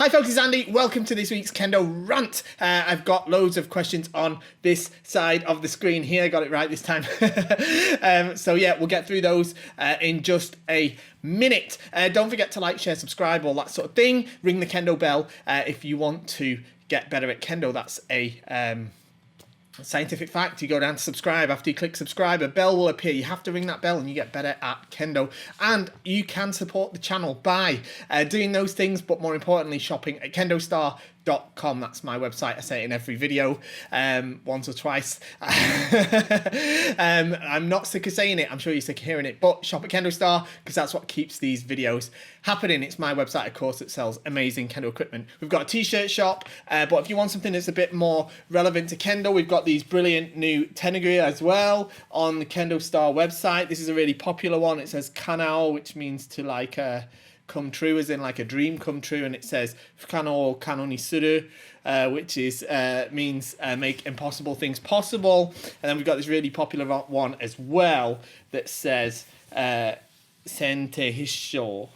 Hi folks, it's Andy. Welcome to this week's Kendo Rant. I've got loads of questions on this side of the screen here. Got it right this time. So yeah, we'll get through those in just a minute. Don't forget to like, share, subscribe, all that sort of thing. Ring the Kendo bell if you want to get better at Kendo. That's a scientific fact. You go down to subscribe. After you click subscribe, a bell will appear. You have to ring that bell and you get better at Kendo. And you can support the channel by doing those things, but more importantly, shopping at KendoStar.com. That's my website. I say it in every video, once or twice. I'm not sick of saying it. I'm sure you're sick of hearing it, but shop at KendoStar because that's what keeps these videos happening. It's my website, of course, that sells amazing Kendo equipment. We've got a t-shirt shop, but if you want something that's a bit more relevant to Kendo, we've got these brilliant new tenuguri as well on the KendoStar website. This is a really popular one. It says kanao, which means to like come true, as in like a dream come true, and it says fukano kano ni suru, which is means make impossible things possible. And then we've got this really popular one as well that says sente hisho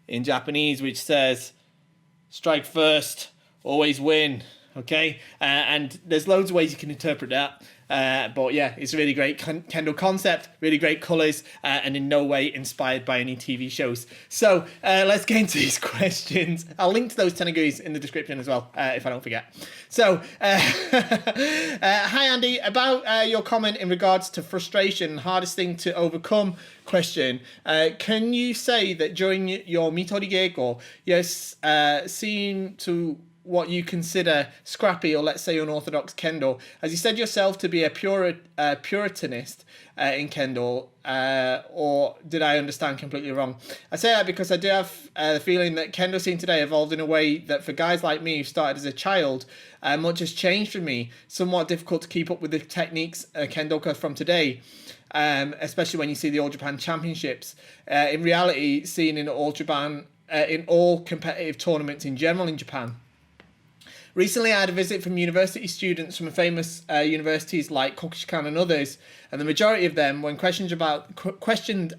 in Japanese, which says strike first, always win. Okay, and there's loads of ways you can interpret that. But yeah, it's a really great Kendo concept, really great colours, and in no way inspired by any TV shows. So let's get into these questions. I'll link to those tenuguris in the description as well, if I don't forget. So, hi Andy, about your comment in regards to frustration, hardest thing to overcome question. Can you say that during your Mitori Geiko, yes, seem to what you consider scrappy or let's say unorthodox Kendo, as you said yourself to be a puritanist in Kendo, or did I understand completely wrong? I say that because I do have the feeling that Kendo scene today evolved in a way that for guys like me who started as a child, much has changed for me, somewhat difficult to keep up with the techniques Kendoka from today. Especially when you see the All Japan Championships. In reality, seen in All Japan, in all competitive tournaments in general in Japan. Recently, I had a visit from university students from famous universities like Kokushikan and others, and the majority of them, when questioned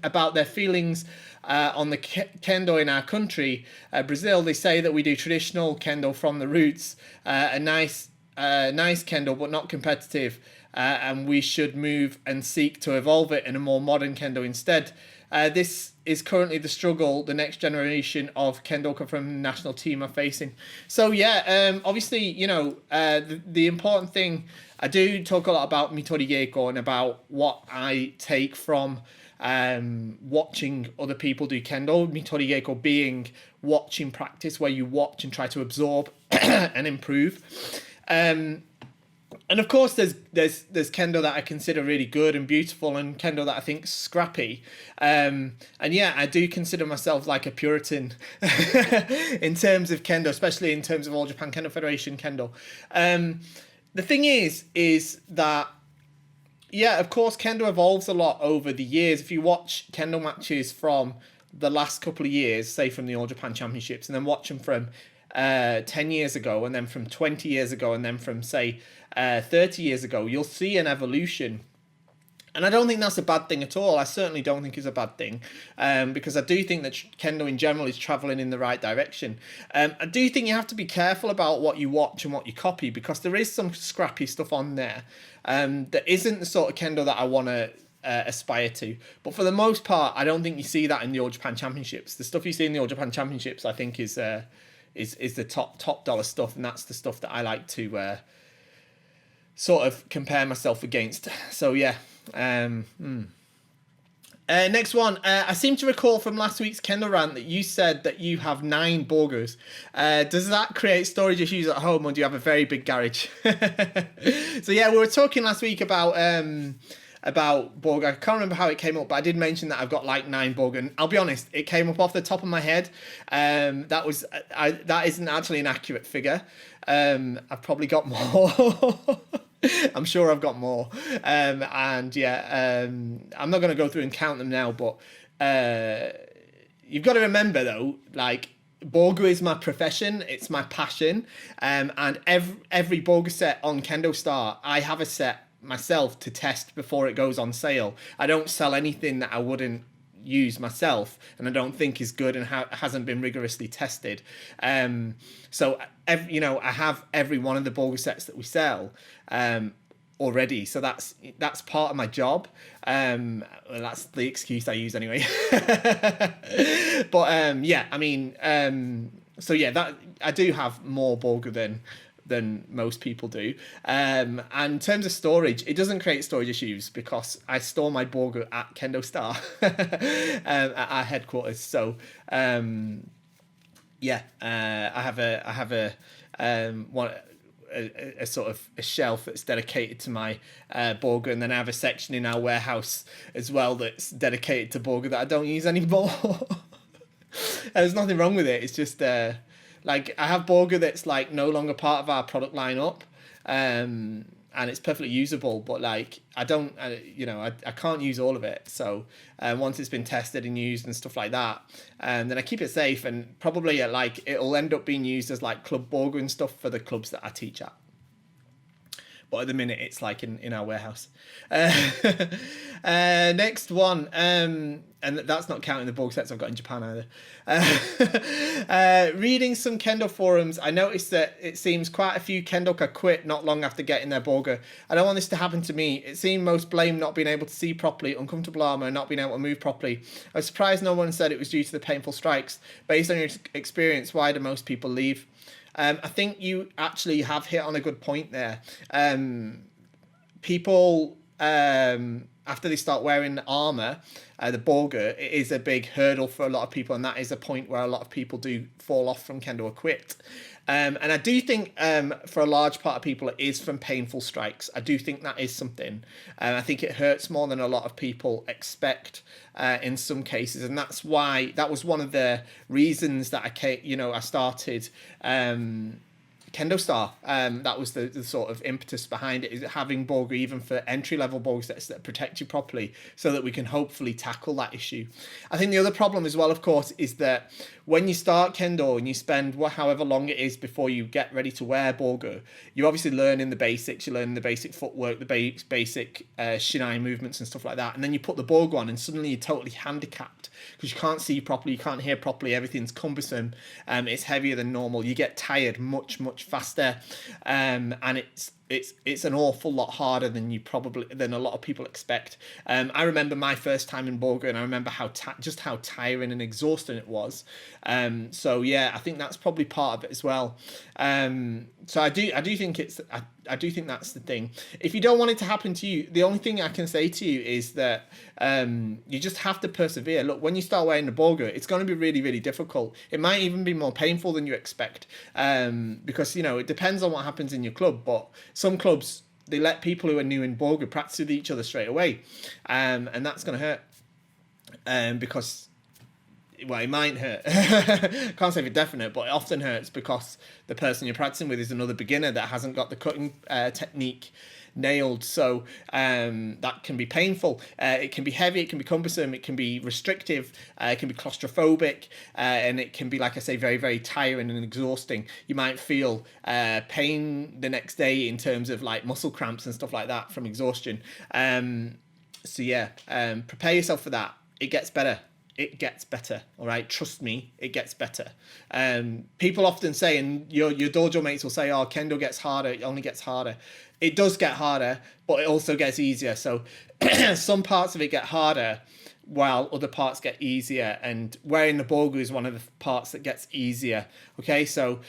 about their feelings on the Kendo in our country, Brazil, they say that we do traditional Kendo from the roots, a nice Kendo, but not competitive, and we should move and seek to evolve it in a more modern Kendo instead. This is currently the struggle the next generation of Kendoka from the national team are facing. So yeah, obviously, you know, the important thing, I do talk a lot about Mitori Geiko and about what I take from watching other people do Kendo. Mitori Geiko being watching practice, where you watch and try to absorb and improve. And of course, there's Kendo that I consider really good and beautiful, and Kendo that I think scrappy. And yeah, I do consider myself like a Puritan in terms of Kendo, especially in terms of All Japan Kendo Federation Kendo. The thing is that, yeah, of course, Kendo evolves a lot over the years. If you watch Kendo matches from the last couple of years, say from the All Japan Championships, and then watch them from 10 years ago, and then from 20 years ago, and then from, say, 30 years ago, you'll see an evolution. And I don't think that's a bad thing at all. I certainly don't think it's a bad thing, because I do think that Kendo in general is traveling in the right direction. I do think you have to be careful about what you watch and what you copy, because there is some scrappy stuff on there that isn't the sort of Kendo that I want to aspire to. But for the most part, I don't think you see that in the All Japan Championships. The stuff you see in the All Japan Championships, I think, is the top dollar stuff, and that's the stuff that I like to sort of compare myself against. So yeah. Next one. I seem to recall from last week's Kendo rant that you said that you have 9 Bogus. Does that create storage issues at home, or do you have a very big garage? So yeah, we were talking last week about Bogu. I can't remember how it came up, but I did mention that I've got like 9 Bogu, and I'll be honest, it came up off the top of my head. That isn't actually an accurate figure. I've probably got more. I'm sure I've got more. And yeah, I'm not going to go through and count them now, but you've got to remember though, like, Bogu is my profession, it's my passion, and every Bogu set on KendoStar, I have a set myself to test before it goes on sale. I don't sell anything that I wouldn't use myself and I don't think is good and hasn't been rigorously tested. So I have every one of the Bogu sets that we sell already, so that's part of my job. Well, that's the excuse I use anyway. But so yeah, that I do have more Bogu than most people do. And in terms of storage, it doesn't create storage issues because I store my Bogu at KendoStar at our headquarters. So I have a sort of a shelf that's dedicated to my Bogu, and then I have a section in our warehouse as well that's dedicated to Bogu that I don't use anymore. There's nothing wrong with it. It's just like I have Bogu that's like no longer part of our product lineup, and it's perfectly usable. But like I can't use all of it. So once it's been tested and used and stuff like that, then I keep it safe, and probably it'll end up being used as like club Bogu and stuff for the clubs that I teach at. But at the minute, it's like in our warehouse. Next one, and that's not counting the Bogu sets I've got in Japan either. Reading some Kendo forums, I noticed that it seems quite a few Kendoka quit not long after getting their Bogu. I don't want this to happen to me. It seemed most blame not being able to see properly, uncomfortable armor, and not being able to move properly. I was surprised no one said it was due to the painful strikes. Based on your experience, why do most people leave? I think you actually have hit on a good point there. People, after they start wearing armor, the Bogu, it is a big hurdle for a lot of people, and that is a point where a lot of people do fall off from Kendo or quit. And I do think for a large part of people it is from painful strikes. I do think that is something. I think it hurts more than a lot of people expect in some cases, and that's why that was one of the reasons that I started KendoStar. That was the sort of impetus behind it, is having Bogu even for entry-level Bogu sets that protect you properly, so that we can hopefully tackle that issue. I think the other problem as well, of course, is that when you start Kendo and you spend however long it is before you get ready to wear Bogu, you obviously learn in the basics, you learn the basic footwork, the basic Shiai movements and stuff like that, and then you put the Bogu on and suddenly you're totally handicapped because you can't see properly, you can't hear properly, everything's cumbersome, it's heavier than normal, you get tired much faster, and it's an awful lot harder than a lot of people expect. I remember my first time in Bogu, and I remember how tiring and exhausting it was. So yeah, I think that's probably part of it as well. So I do think that's the thing. If you don't want it to happen to you, the only thing I can say to you is that you just have to persevere. Look, when you start wearing the Bogu, it's going to be really, really difficult. It might even be more painful than you expect, because it depends on what happens in your club. But some clubs, they let people who are new in Bogu practice with each other straight away, and that's going to hurt, because, well, it might hurt. Can't say for definite, but it often hurts because the person you're practicing with is another beginner that hasn't got the cutting technique nailed. So that can be painful. It can be heavy, it can be cumbersome, it can be restrictive, it can be claustrophobic, and it can be, like I say, very, very tiring and exhausting. You might feel pain the next day in terms of like muscle cramps and stuff like that from exhaustion. So yeah, prepare yourself for that. It gets better. It gets better, all right? Trust me, it gets better. People often say, and your dojo mates will say, oh, Kendo gets harder, it only gets harder. It does get harder, but it also gets easier. So some parts of it get harder while other parts get easier. And wearing the Bogu is one of the parts that gets easier, okay? So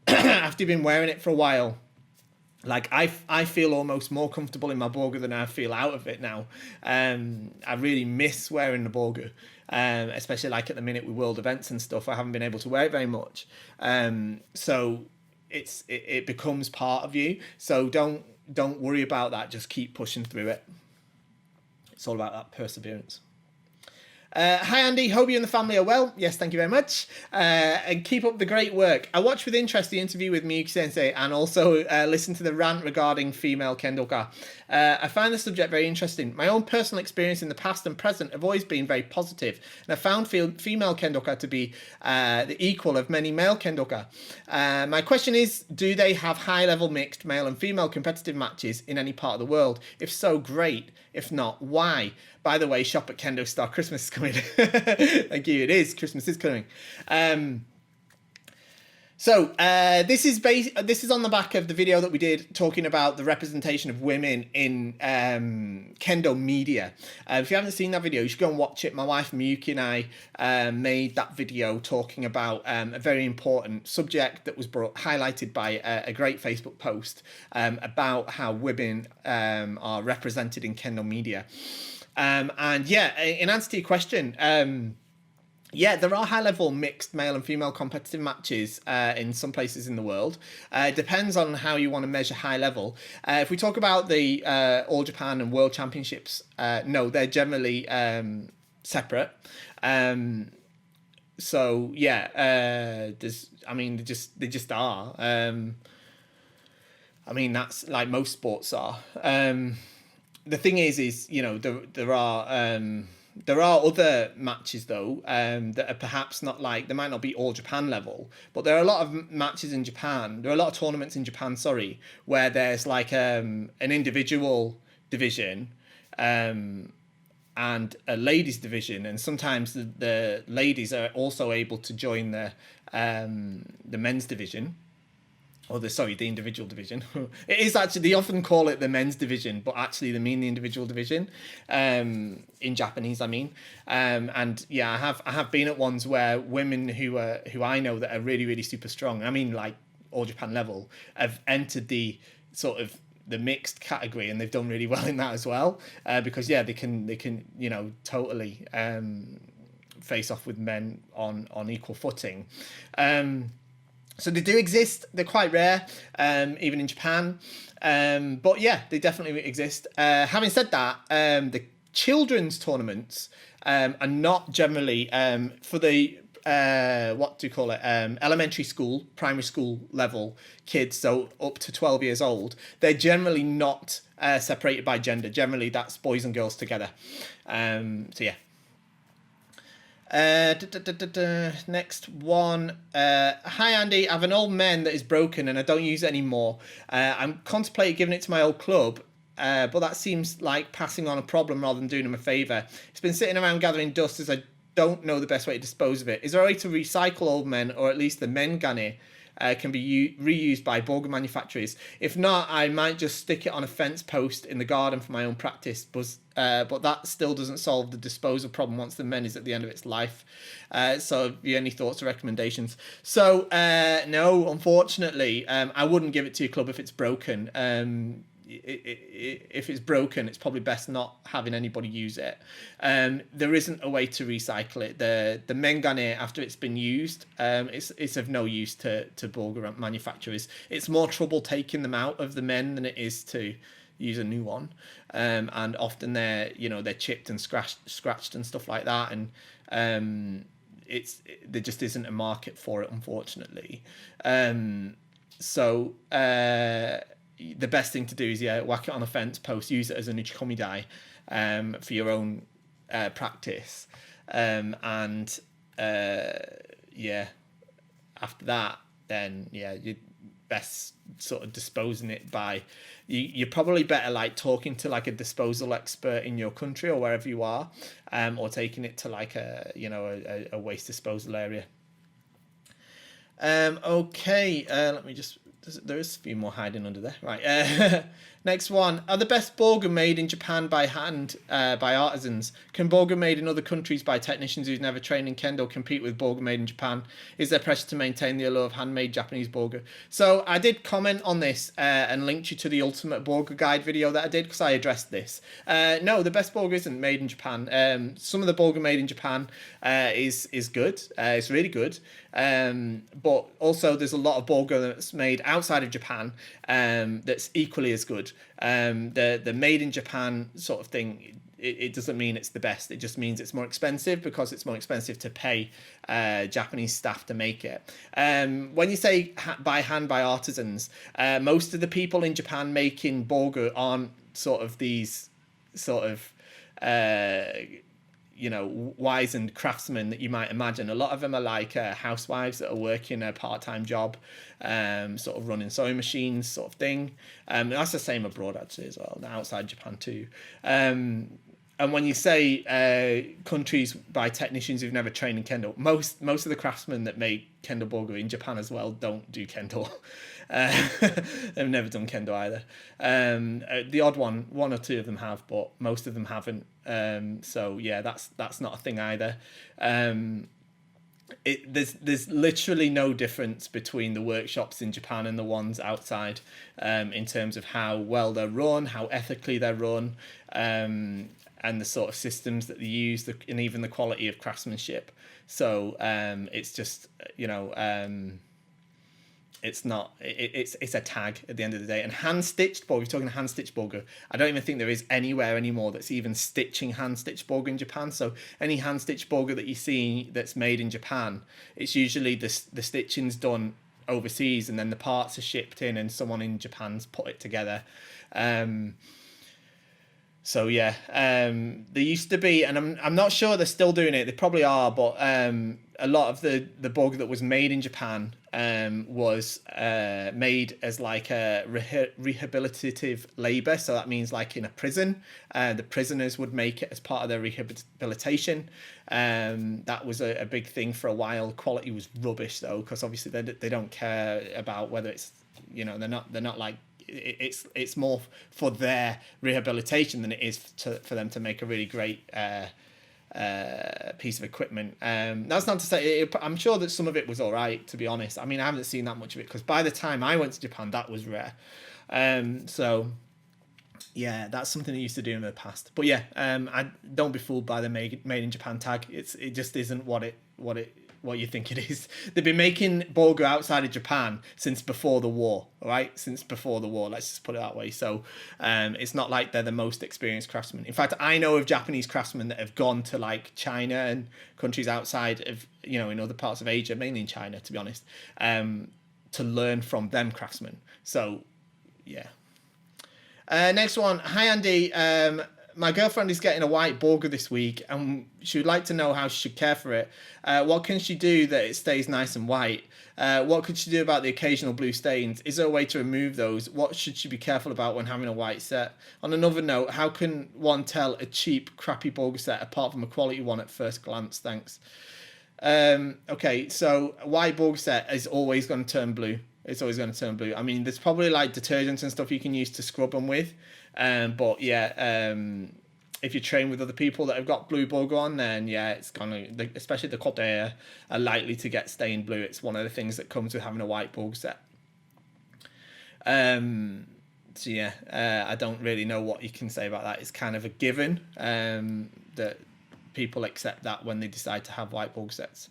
after you've been wearing it for a while, like I feel almost more comfortable in my Bogu than I feel out of it now. I really miss wearing the Bogu, especially like at the minute with world events and stuff. I haven't been able to wear it very much, so it becomes part of you. So don't worry about that. Just keep pushing through it. It's all about that perseverance. Hi Andy, hope you and the family are well. Yes, thank you very much. And keep up the great work. I watched with interest the interview with Miyuki Sensei and also listened to the rant regarding female Kendoka. I find the subject very interesting. My own personal experience in the past and present have always been very positive, and I found female Kendoka to be the equal of many male Kendoka. My question is, do they have high-level mixed male and female competitive matches in any part of the world? If so, great. If not, why? By the way, shop at KendoStar Christmas coming. Thank you. It is. Christmas is coming. So this is on the back of the video that we did talking about the representation of women in Kendo media. If you haven't seen that video, you should go and watch it. My wife Miyuki and I made that video talking about a very important subject that was highlighted by a great Facebook post about how women are represented in Kendo media. And yeah, in answer to your question, yeah, there are high-level mixed male and female competitive matches in some places in the world. It depends on how you want to measure high level. If we talk about the All Japan and World Championships, no, they're generally separate. So yeah, they just are. I mean, that's like most sports are. The thing is you know there are other matches though that are perhaps not like, they might not be all Japan level, but there are a lot of matches in Japan. There are a lot of tournaments in Japan, where there's like an individual division and a ladies division, and sometimes the ladies are also able to join the men's division. Or the individual division. It is actually, they often call it the men's division, but actually they mean the individual division in Japanese, I mean. And yeah, I have been at ones where women who I know that are really, really super strong, I mean like All Japan level, have entered the sort of the mixed category, and they've done really well in that as well. Because yeah, they can totally face off with men on equal footing. So they do exist. They're quite rare, even in Japan. But yeah, they definitely exist. Having said that, the children's tournaments are not generally for the elementary school, primary school level kids, so up to 12 years old. They're generally not separated by gender. Generally, that's boys and girls together. So yeah. Next one. Hi Andy, I have an old men that is broken and I don't use it anymore. I'm contemplating giving it to my old club, but that seems like passing on a problem rather than doing them a favour. It's been sitting around gathering dust as I don't know the best way to dispose of it. Is there a way to recycle old men, or at least the mengane can be reused by Bogu manufacturers? If not, I might just stick it on a fence post in the garden for my own practice, but that still doesn't solve the disposal problem once the men is at the end of its life. So have you any thoughts or recommendations? So no, unfortunately, I wouldn't give it to your club if it's broken. If it's broken, it's probably best not having anybody use it. There isn't a way to recycle it. The mengane, after it's been used, it's of no use to Bogu manufacturers. It's more trouble taking them out of the men than it is to use a new one. And often they're chipped and scratched and stuff like that, and there just isn't a market for it, unfortunately. So the best thing to do is whack it on a fence post, use it as an uchikomi die for your own practice, and after that, then you're best sort of disposing it by you're probably better like talking to like a disposal expert in your country or wherever you are, or taking it to like a waste disposal area. Okay, let me just. There is a few more hiding under there. Right. Next one. Are the best Bogu made in Japan by hand, by artisans? Can Bogu made in other countries by technicians who've never trained in Kendo compete with Bogu made in Japan? Is there pressure to maintain the allure of handmade Japanese Bogu? So I did comment on this and linked you to the Ultimate Bogu Guide video that I did, because I addressed this. No, the best Bogu isn't made in Japan. Some of the Bogu made in Japan is good. It's really good. But also there's a lot of Bogu that's made outside of Japan that's equally as good. The made in Japan sort of thing, it doesn't mean it's the best. It just means it's more expensive, because it's more expensive to pay Japanese staff to make it. When you say by hand by artisans, most of the people in Japan making Bogu aren't sort of these sort of wizened craftsmen that you might imagine. A lot of them are like housewives that are working a part-time job, sort of running sewing machines sort of thing. That's the same abroad actually as well, outside Japan too. And when you say countries by technicians who've never trained in Kendo, most of the craftsmen that make Kendo Bogu in Japan as well don't do Kendo. They've never done Kendo either. The odd one or two of them have, but most of them haven't. So yeah, that's not a thing either. There's literally no difference between the workshops in Japan and the ones outside, in terms of how well they're run, how ethically they're run, and the sort of systems that they use, and even the quality of craftsmanship. So it's just, it's not, it's a tag at the end of the day. And hand stitched bogu, we're talking hand stitched bogu, I don't even think there is anywhere anymore that's even stitching hand stitched bogu in Japan. So any hand stitched bogu that you see that's made in Japan, it's usually the stitching's done overseas and then the parts are shipped in and someone in Japan's put it together. So yeah, there used to be, and I'm not sure they're still doing it. They probably are, but a lot of the bogu that was made in Japan was made as like a rehabilitative labor. So that means like in a prison, the prisoners would make it as part of their rehabilitation. That was a big thing for a while. Quality was rubbish though, because obviously they don't care about whether it's, they're not like, it's more for their rehabilitation than it is for them to make a really great piece of equipment. That's not to say I'm sure that some of it was all right, to be honest. I mean, I haven't seen that much of it because by the time I went to Japan, that was rare. So yeah, that's something they used to do in the past. But yeah, I don't be fooled by the made in Japan tag. It just isn't what you think it is. They've been making bogu outside of Japan since before the war, all right? Since before the war, let's just put it that way. So it's not like they're the most experienced craftsmen. In fact, I know of Japanese craftsmen that have gone to like China and countries outside of, in other parts of Asia, mainly in China, to be honest, to learn from them craftsmen. So yeah. Next one. Hi, Andy. My girlfriend is getting a white bogu this week and she would like to know how she should care for it. What can she do that it stays nice and white? What could she do about the occasional blue stains? Is there a way to remove those? What should she be careful about when having a white set? On another note, how can one tell a cheap, crappy bogu set apart from a quality one at first glance? Thanks. Okay, so a white bogu set is always going to turn blue. It's always going to turn blue. I mean, there's probably like detergents and stuff you can use to scrub them with. But yeah, if you train with other people that have got blue bogu on, then yeah, it's gonna, especially the cote are likely to get stained blue. It's one of the things that comes with having a white bogu set. So yeah, I don't really know what you can say about that. It's kind of a given that people accept that when they decide to have white bogu sets.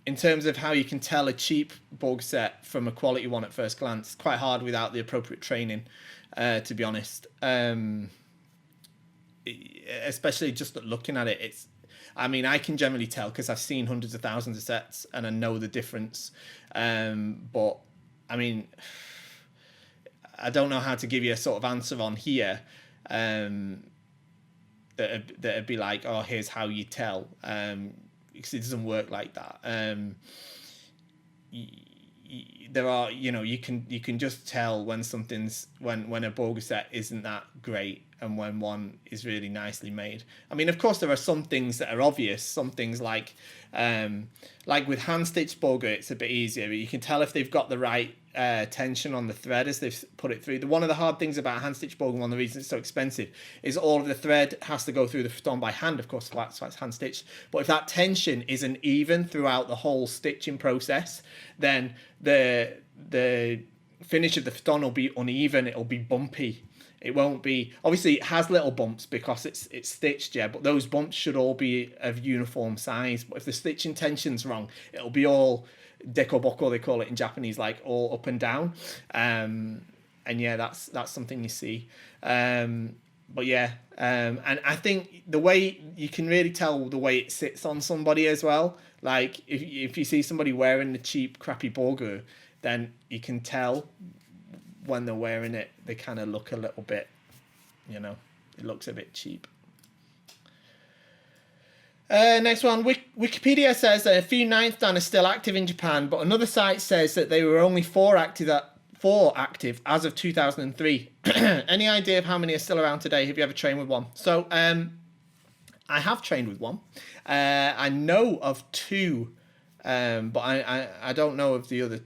In terms of how you can tell a cheap bogu set from a quality one at first glance, it's quite hard without the appropriate training, to be honest. Especially just looking at it, I can generally tell because I've seen hundreds of thousands of sets and I know the difference. But I mean, I don't know how to give you a sort of answer on here that'd be like, oh, here's how you tell. Because it doesn't work like that. There are, you can just tell when something's when a bogu set isn't that great and when one is really nicely made. I mean, of course, there are some things that are obvious. Some things like with hand stitched bogu, it's a bit easier. But you can tell if they've got the right tension on the thread as they've put it through. One of the hard things about hand stitched bogu, one of the reasons it's so expensive, is all of the thread has to go through the futon by hand. Of course, that's why it's hand stitched. But if that tension isn't even throughout the whole stitching process, then the finish of the futon will be uneven. It'll be bumpy. It won't be, obviously it has little bumps because it's stitched, yeah, but those bumps should all be of uniform size. But if the stitching tension's wrong, it'll be all dekoboko, they call it in Japanese, like all up and down. And yeah, that's something you see. But yeah, and I think the way you can really tell the way it sits on somebody as well. Like if you see somebody wearing the cheap, crappy bogu, then you can tell when they're wearing it, they kind of look a little bit, it looks a bit cheap. Next one, Wikipedia says that a few ninth dan are still active in Japan, but another site says that they were only four active 4 active as of 2003. Any idea of how many are still around today? Have you ever trained with one? So I have trained with one. I know of 2, but I don't know of the other.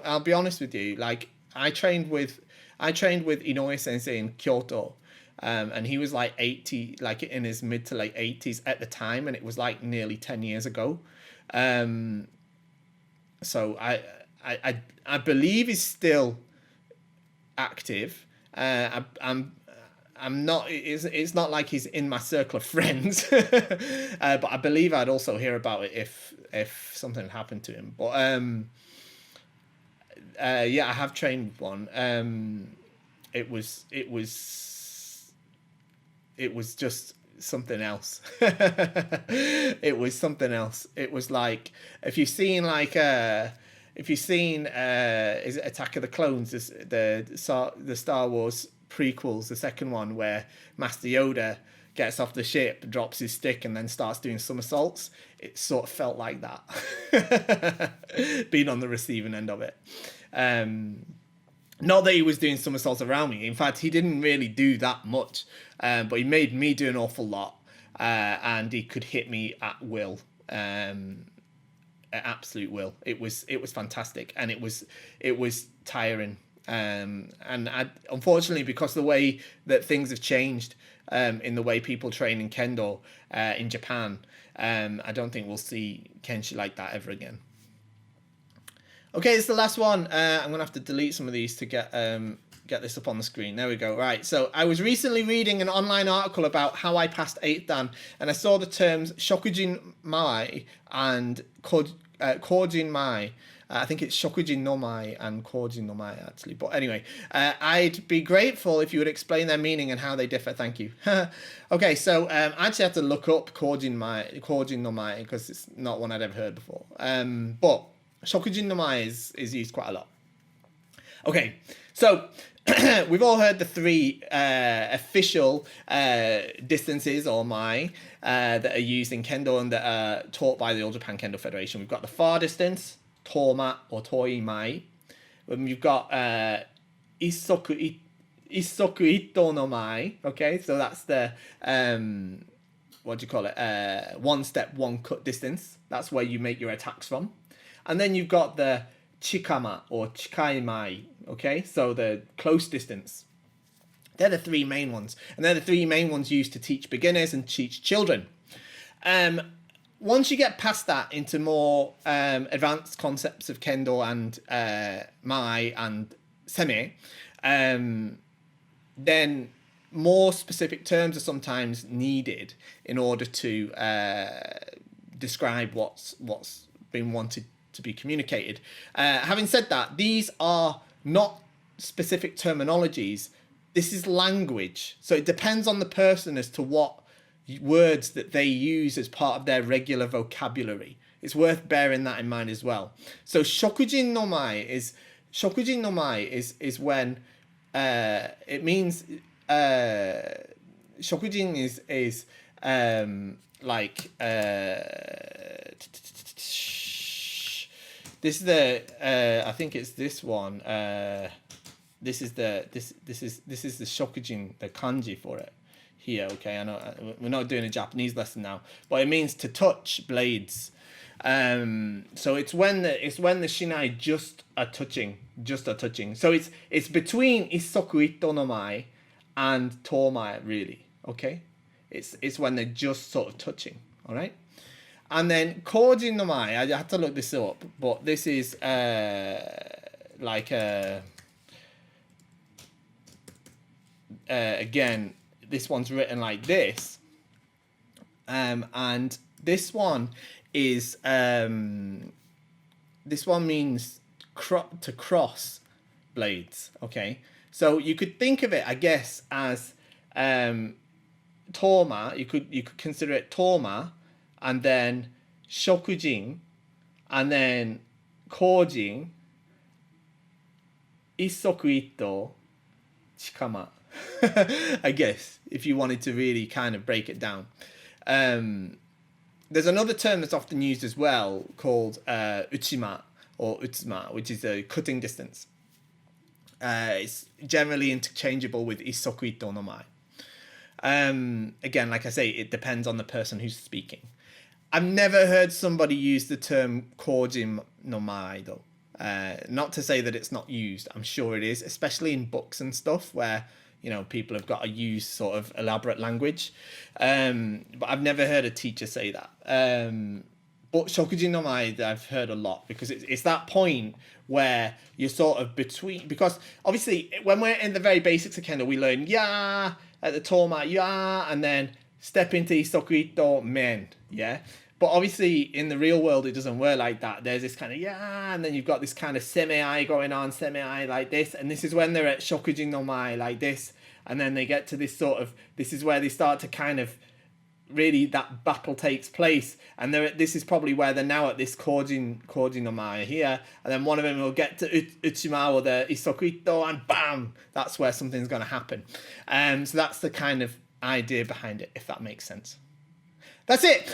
I'll be honest with you. Like I trained with Inoue Sensei in Kyoto. And he was like 80, like in his mid to late 80s at the time, and it was like nearly 10 years ago. So I believe he's still active. I'm not. It's not like he's in my circle of friends, but I believe I'd also hear about it if something had happened to him. But yeah, I have trained with one. It was just something else. It was something else. It was like if you've seen is it Attack of the Clones, the Star Wars prequels, the second one where Master Yoda gets off the ship, drops his stick, and then starts doing somersaults. It sort of felt like that, being on the receiving end of it. Not that he was doing somersaults around me. In fact, he didn't really do that much, but he made me do an awful lot, and he could hit me at will, at absolute will. It was fantastic, and it was tiring. And unfortunately, because the way that things have changed in the way people train in Kendo in Japan, I don't think we'll see Kenshi like that ever again. Okay, it's the last one. I'm gonna have to delete some of these to get this up on the screen. There we go. Right. So I was recently reading an online article about how I passed 8th Dan, and I saw the terms Shokujin Mai and Kojin Mai. I think it's Shokujin no Mai and Kojin no Mai actually. But anyway, I'd be grateful if you would explain their meaning and how they differ. Thank you. Okay, so I actually have to look up Kojin no Mai because it's not one I'd ever heard before. But Shokujin no Mai is used quite a lot. Okay, so we've all heard the 3 official distances or Mai that are used in Kendo and that are taught by the All Japan Kendo Federation. We've got the far distance, Toma or Toi Mai. We've got Isoku Ito no Mai. Okay, so that's the what do you call it? 1 step, 1 cut distance. That's where you make your attacks from. And then you've got the Chikama or Chikai Mai, okay? So the close distance. They're the 3 main ones. And they're the 3 main ones used to teach beginners and teach children. Once you get past that into more advanced concepts of Kendo and Mai and Seme, then more specific terms are sometimes needed in order to describe what's been wanted to be communicated. Having said that, these are not specific terminologies. This is language. So it depends on the person as to what words that they use as part of their regular vocabulary. It's worth bearing that in mind as well. So Shokujin no Mai is when it means Shokujin is like this is the I think it's this one. This is the Shokujin, the kanji for it here. Okay, I know we're not doing a Japanese lesson now, but it means to touch blades. So it's when the shinai just are touching. So it's between Isoku Ito no Mai and Tomai really. Okay, it's when they're just sort of touching. All right. And then Kojin no Mai, I had to look this up, but this is again, this one's written like this, and this one is this one means to cross blades. Okay, so you could think of it, I guess, as Toma. You could consider it Toma, and then Shokujin, and then Kojin, Isoku Ito, Chikama. I guess, if you wanted to really kind of break it down. There's another term that's often used as well called Uchima or utsuma, which is a cutting distance. It's generally interchangeable with isokuito no mai. Again, like I say, it depends on the person who's speaking. I've never heard somebody use the term kojin no mai though. Not to say that it's not used. I'm sure it is, especially in books and stuff where, you know, people have got to use sort of elaborate language. But I've never heard a teacher say that. But shokuji no mai, I've heard a lot, because it's that point where you're sort of between, because obviously when we're in the very basics of Kendo, we learn ya at the toma, ya, and then step into isokuito, men, yeah? But obviously in the real world, it doesn't work like that. There's this kind of ya, and then you've got this kind of semi-ai going on, semi-ai like this, and this is when they're at shokuji no mai like this, and then they get to this sort of, this is where they start to kind of, really that battle takes place, and this is probably where they're now at this kojin no mai here, and then one of them will get to utsuma or the isokuito, and bam, that's where something's going to happen. So that's the kind of idea behind it, if that makes sense. That's it.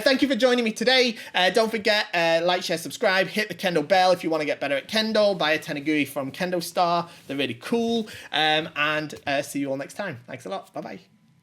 Thank you for joining me today. Don't forget, like, share, subscribe, hit the Kendo bell if you want to get better at Kendo. Buy a teniguri from KendoStar. They're really cool. And see you all next time. Thanks a lot. Bye-bye.